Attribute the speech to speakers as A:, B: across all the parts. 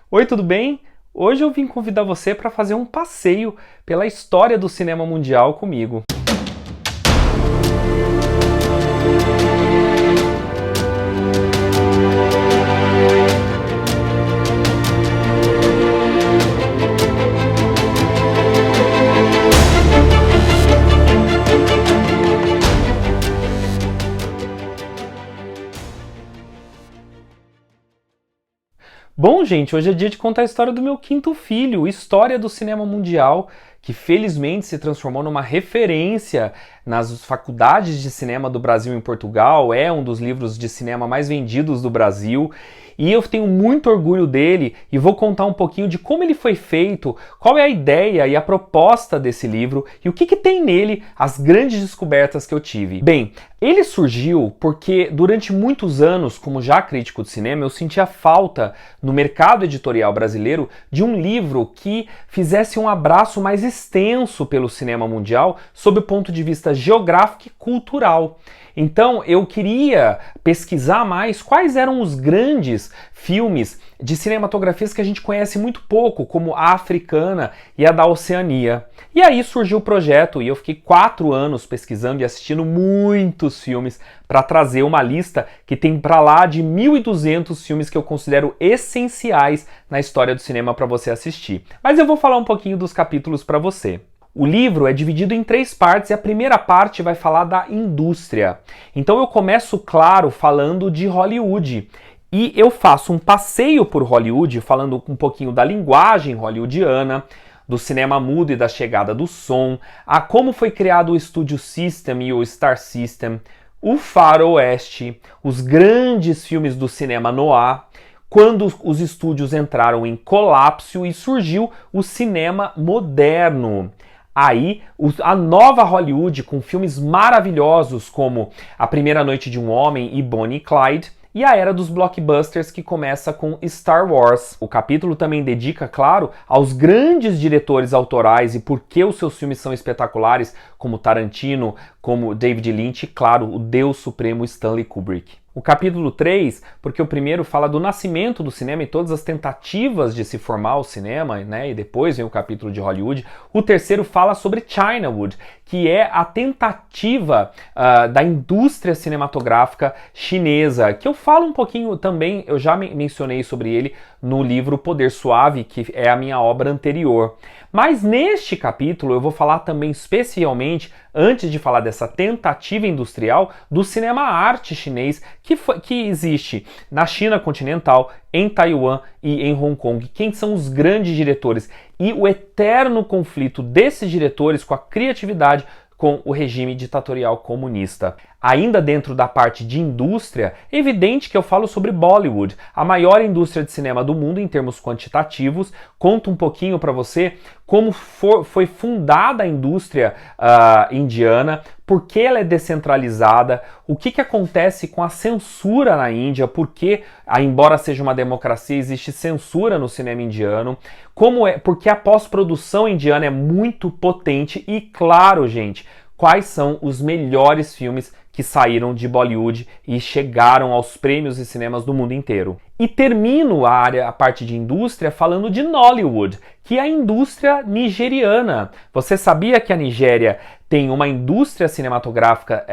A: Oi, tudo bem? Hoje eu vim convidar você para fazer um passeio pela história do cinema mundial comigo. Bom, gente, hoje é dia de contar a história do meu quinto filho, história do cinema mundial, que felizmente se transformou numa referência nas faculdades de cinema do Brasil e em Portugal, é um dos livros de cinema mais vendidos do Brasil, e eu tenho muito orgulho dele e vou contar um pouquinho de como ele foi feito, qual é a ideia e a proposta desse livro e o que tem nele, as grandes descobertas que eu tive. Bem, ele surgiu porque durante muitos anos, como já crítico de cinema, eu sentia falta no mercado editorial brasileiro de um livro que fizesse um abraço mais extenso pelo cinema mundial sob o ponto de vista geográfico e cultural. Então eu queria pesquisar mais quais eram os grandes filmes de cinematografias que a gente conhece muito pouco, como a africana e a da Oceania. E aí surgiu o projeto e eu fiquei 4 anos pesquisando e assistindo muitos filmes para trazer uma lista que tem para lá de 1.200 filmes que eu considero essenciais na história do cinema para você assistir. Mas eu vou falar um pouquinho dos capítulos para você. O livro é dividido em 3 partes e a primeira parte vai falar da indústria. Então eu começo, claro, falando de Hollywood. E eu faço um passeio por Hollywood, falando um pouquinho da linguagem hollywoodiana, do cinema mudo e da chegada do som, a como foi criado o Studio System e o Star System, o faroeste, os grandes filmes do cinema noir, quando os estúdios entraram em colapso e surgiu o cinema moderno. Aí, a nova Hollywood com filmes maravilhosos como A Primeira Noite de um Homem e Bonnie e Clyde, e a era dos blockbusters que começa com Star Wars. O capítulo também dedica, claro, aos grandes diretores autorais e por que os seus filmes são espetaculares, como Tarantino, como David Lynch e, claro, o Deus Supremo Stanley Kubrick. O capítulo 3, porque o primeiro fala do nascimento do cinema e todas as tentativas de se formar o cinema, né? E depois vem o capítulo de Hollywood. O terceiro fala sobre Chinawood, que é a tentativa da indústria cinematográfica chinesa, que eu falo um pouquinho também, eu já mencionei sobre ele no livro Poder Suave, que é a minha obra anterior. Mas neste capítulo eu vou falar também especialmente, antes de falar dessa tentativa industrial, do cinema arte chinês que existe na China continental, em Taiwan e em Hong Kong. Quem são os grandes diretores? E o eterno conflito desses diretores com a criatividade com o regime ditatorial comunista. Ainda dentro da parte de indústria, é evidente que eu falo sobre Bollywood, a maior indústria de cinema do mundo em termos quantitativos. Conto um pouquinho para você como foi fundada a indústria indiana, por que ela é descentralizada, o que acontece com a censura na Índia, porque, embora seja uma democracia, existe censura no cinema indiano, porque a pós-produção indiana é muito potente e, claro, gente, quais são os melhores filmes que saíram de Bollywood e chegaram aos prêmios e cinemas do mundo inteiro. E termino a parte de indústria falando de Nollywood, que é a indústria nigeriana. Você sabia que a Nigéria tem uma indústria cinematográfica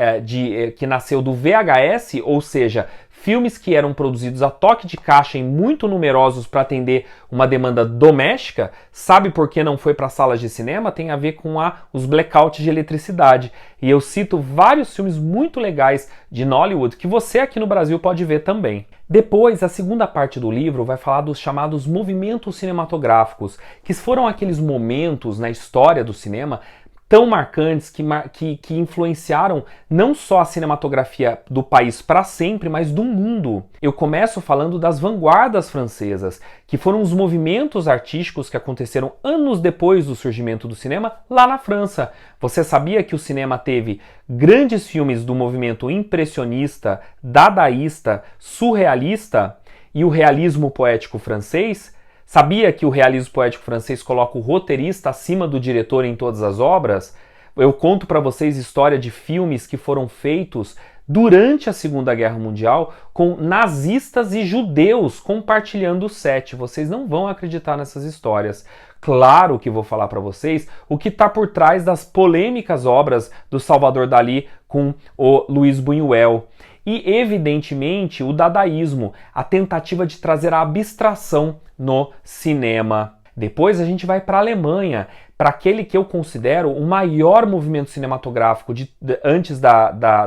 A: que nasceu do VHS, ou seja, filmes que eram produzidos a toque de caixa em muito numerosos para atender uma demanda doméstica? Sabe por que não foi para salas de cinema? Tem a ver com os blackouts de eletricidade. E eu cito vários filmes muito legais de Nollywood que você aqui no Brasil pode ver também. Depois, a segunda parte do livro vai falar dos chamados movimentos cinematográficos, que foram aqueles momentos na história do cinema tão marcantes que influenciaram não só a cinematografia do país para sempre, mas do mundo. Eu começo falando das vanguardas francesas, que foram os movimentos artísticos que aconteceram anos depois do surgimento do cinema lá na França. Você sabia que o cinema teve grandes filmes do movimento impressionista, dadaísta, surrealista e o realismo poético francês? Sabia que o realismo poético francês coloca o roteirista acima do diretor em todas as obras? Eu conto para vocês história de filmes que foram feitos durante a Segunda Guerra Mundial, com nazistas e judeus compartilhando o set. Vocês não vão acreditar nessas histórias. Claro que vou falar para vocês o que está por trás das polêmicas obras do Salvador Dalí com o Luiz Buñuel. E, evidentemente, o dadaísmo, a tentativa de trazer a abstração no cinema. Depois a gente vai para a Alemanha, para aquele que eu considero o maior movimento cinematográfico antes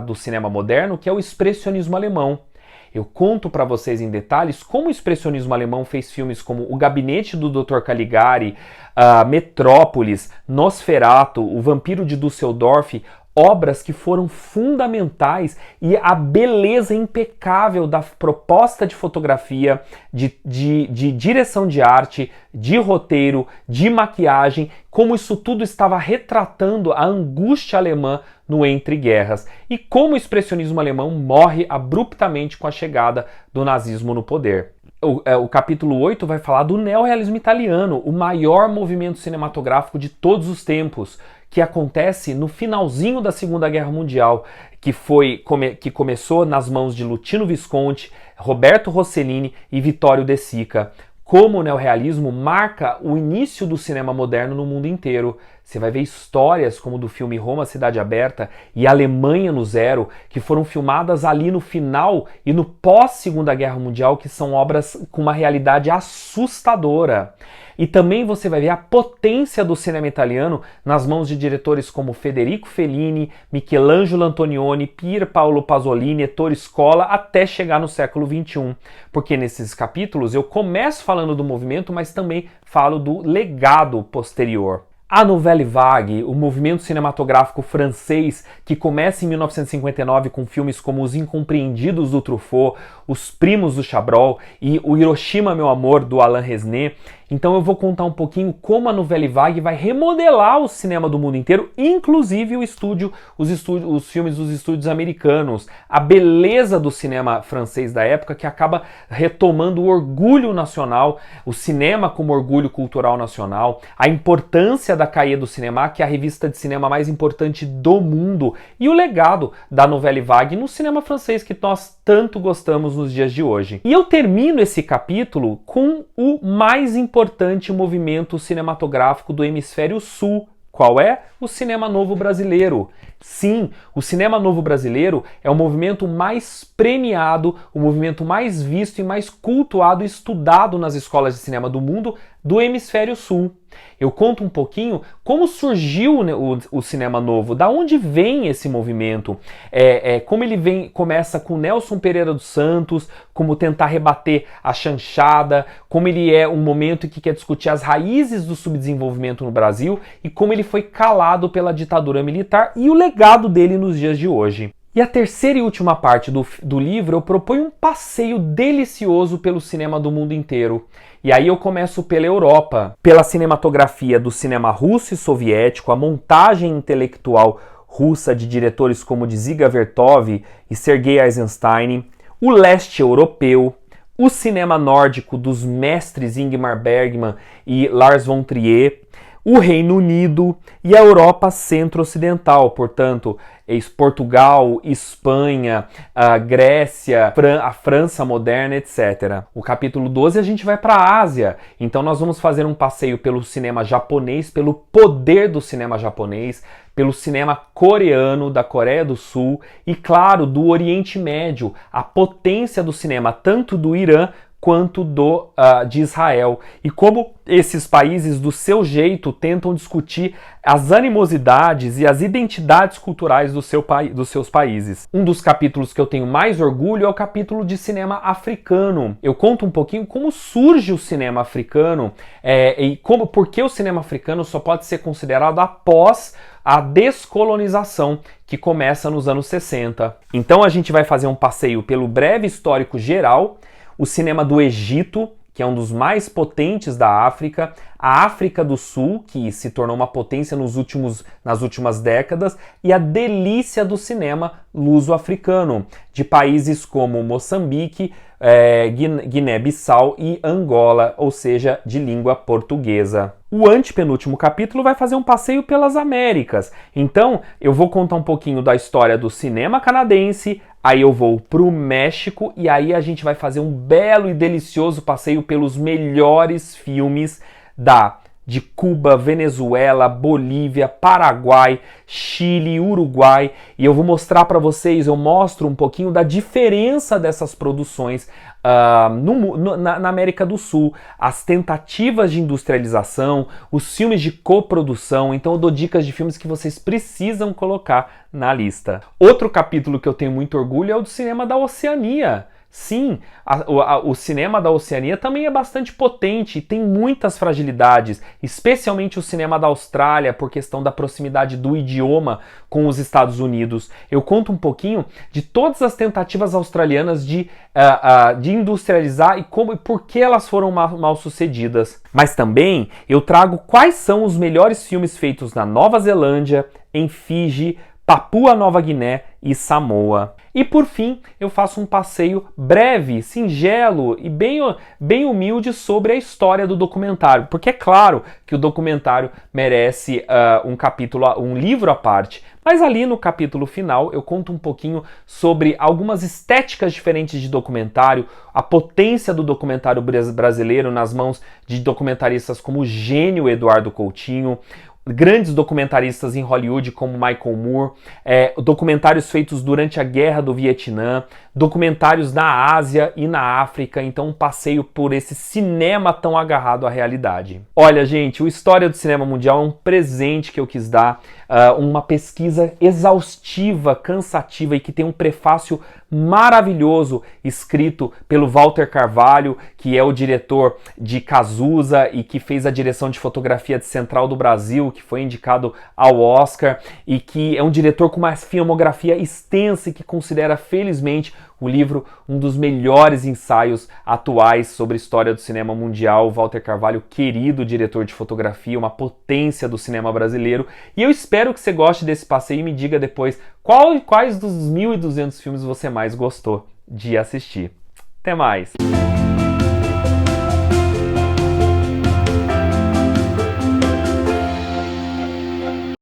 A: do cinema moderno, que é o expressionismo alemão. Eu conto para vocês em detalhes como o expressionismo alemão fez filmes como O Gabinete do Dr. Caligari, Metrópolis, Nosferatu, O Vampiro de Düsseldorf, obras que foram fundamentais, e a beleza impecável da proposta de fotografia, de direção de arte, de roteiro, de maquiagem, como isso tudo estava retratando a angústia alemã no Entre Guerras, e como o expressionismo alemão morre abruptamente com a chegada do nazismo no poder. O capítulo 8 vai falar do neorrealismo italiano, o maior movimento cinematográfico de todos os tempos, que acontece no finalzinho da Segunda Guerra Mundial, que começou nas mãos de Luchino Visconti, Roberto Rossellini e Vittorio De Sica. Como o neorrealismo marca o início do cinema moderno no mundo inteiro. Você vai ver histórias como do filme Roma, Cidade Aberta e Alemanha no Zero, que foram filmadas ali no final e no pós-Segunda Guerra Mundial, que são obras com uma realidade assustadora. E também você vai ver a potência do cinema italiano nas mãos de diretores como Federico Fellini, Michelangelo Antonioni, Pier Paolo Pasolini, Ettore Scola, até chegar no século XXI. Porque nesses capítulos eu começo falando do movimento, mas também falo do legado posterior. A Nouvelle Vague, o movimento cinematográfico francês que começa em 1959 com filmes como Os Incompreendidos do Truffaut, Os Primos do Chabrol e O Hiroshima, Meu Amor, do Alain Resnais. Então eu vou contar um pouquinho como a Nouvelle Vague vai remodelar o cinema do mundo inteiro, inclusive os filmes dos estúdios americanos, a beleza do cinema francês da época, que acaba retomando o orgulho nacional, o cinema como orgulho cultural nacional, a importância da Cahiers du Cinéma, que é a revista de cinema mais importante do mundo, e o legado da Nouvelle Vague no cinema francês que nós tanto gostamos nos dias de hoje. E eu termino esse capítulo com o mais importante movimento cinematográfico do Hemisfério Sul. Qual é? O cinema novo brasileiro. Sim, o cinema novo brasileiro é o movimento mais premiado, o movimento mais visto e mais cultuado e estudado nas escolas de cinema do mundo do Hemisfério Sul. Eu conto um pouquinho como surgiu o cinema novo, da onde vem esse movimento, como ele começa com Nelson Pereira dos Santos, como tentar rebater a chanchada, como ele é um momento que quer discutir as raízes do subdesenvolvimento no Brasil e como ele foi calado pela ditadura militar e o legado dele nos dias de hoje. E a terceira e última parte do livro eu proponho um passeio delicioso pelo cinema do mundo inteiro. E aí eu começo pela Europa, pela cinematografia do cinema russo e soviético, a montagem intelectual russa de diretores como Dziga Vertov e Sergei Eisenstein, o leste europeu, o cinema nórdico dos mestres Ingmar Bergman e Lars von Trier, o Reino Unido e a Europa centro-ocidental, portanto, Portugal, Espanha, a Grécia, a França moderna, etc. O capítulo 12 a gente vai para a Ásia, então nós vamos fazer um passeio pelo cinema japonês, pelo poder do cinema japonês, pelo cinema coreano, da Coreia do Sul e, claro, do Oriente Médio, a potência do cinema tanto do Irã quanto de Israel, e como esses países, do seu jeito, tentam discutir as animosidades e as identidades culturais dos seus países. Um dos capítulos que eu tenho mais orgulho é o capítulo de cinema africano. Eu conto um pouquinho como surge o cinema africano e por que o cinema africano só pode ser considerado após a descolonização, que começa nos anos 60. Então a gente vai fazer um passeio pelo breve histórico geral, o cinema do Egito, que é um dos mais potentes da África, a África do Sul, que se tornou uma potência nas últimas décadas, e a delícia do cinema luso-africano, de países como Moçambique, Guiné-Bissau e Angola, ou seja, de língua portuguesa. O antepenúltimo capítulo vai fazer um passeio pelas Américas. Então, eu vou contar um pouquinho da história do cinema canadense, aí eu vou pro México e aí a gente vai fazer um belo e delicioso passeio pelos melhores filmes de Cuba, Venezuela, Bolívia, Paraguai, Chile, Uruguai, e eu vou mostrar para vocês, eu mostro um pouquinho da diferença dessas produções na América do Sul, as tentativas de industrialização, os filmes de coprodução, então eu dou dicas de filmes que vocês precisam colocar na lista. Outro capítulo que eu tenho muito orgulho é o do cinema da Oceania. Sim, o cinema da Oceania também é bastante potente e tem muitas fragilidades, especialmente o cinema da Austrália, por questão da proximidade do idioma com os Estados Unidos. Eu conto um pouquinho de todas as tentativas australianas de industrializar e por que elas foram mal sucedidas. Mas também eu trago quais são os melhores filmes feitos na Nova Zelândia, em Fiji, Papua Nova Guiné e Samoa. E por fim, eu faço um passeio breve, singelo e bem humilde sobre a história do documentário, porque é claro que o documentário merece um livro à parte, mas ali no capítulo final eu conto um pouquinho sobre algumas estéticas diferentes de documentário, a potência do documentário brasileiro nas mãos de documentaristas como o gênio Eduardo Coutinho, grandes documentaristas em Hollywood como Michael Moore, documentários feitos durante a Guerra do Vietnã, documentários na Ásia e na África, então um passeio por esse cinema tão agarrado à realidade. Olha, gente, o História do Cinema Mundial é um presente que eu quis dar, uma pesquisa exaustiva, cansativa e que tem um prefácio maravilhoso escrito pelo Walter Carvalho, que é o diretor de Cazuza e que fez a direção de fotografia de Central do Brasil, que foi indicado ao Oscar e que é um diretor com uma filmografia extensa e que considera, felizmente, o livro um dos melhores ensaios atuais sobre a história do cinema mundial. Walter Carvalho, querido diretor de fotografia, uma potência do cinema brasileiro. E eu espero que você goste desse passeio e me diga depois quais dos 1.200 filmes você mais gostou de assistir. Até mais!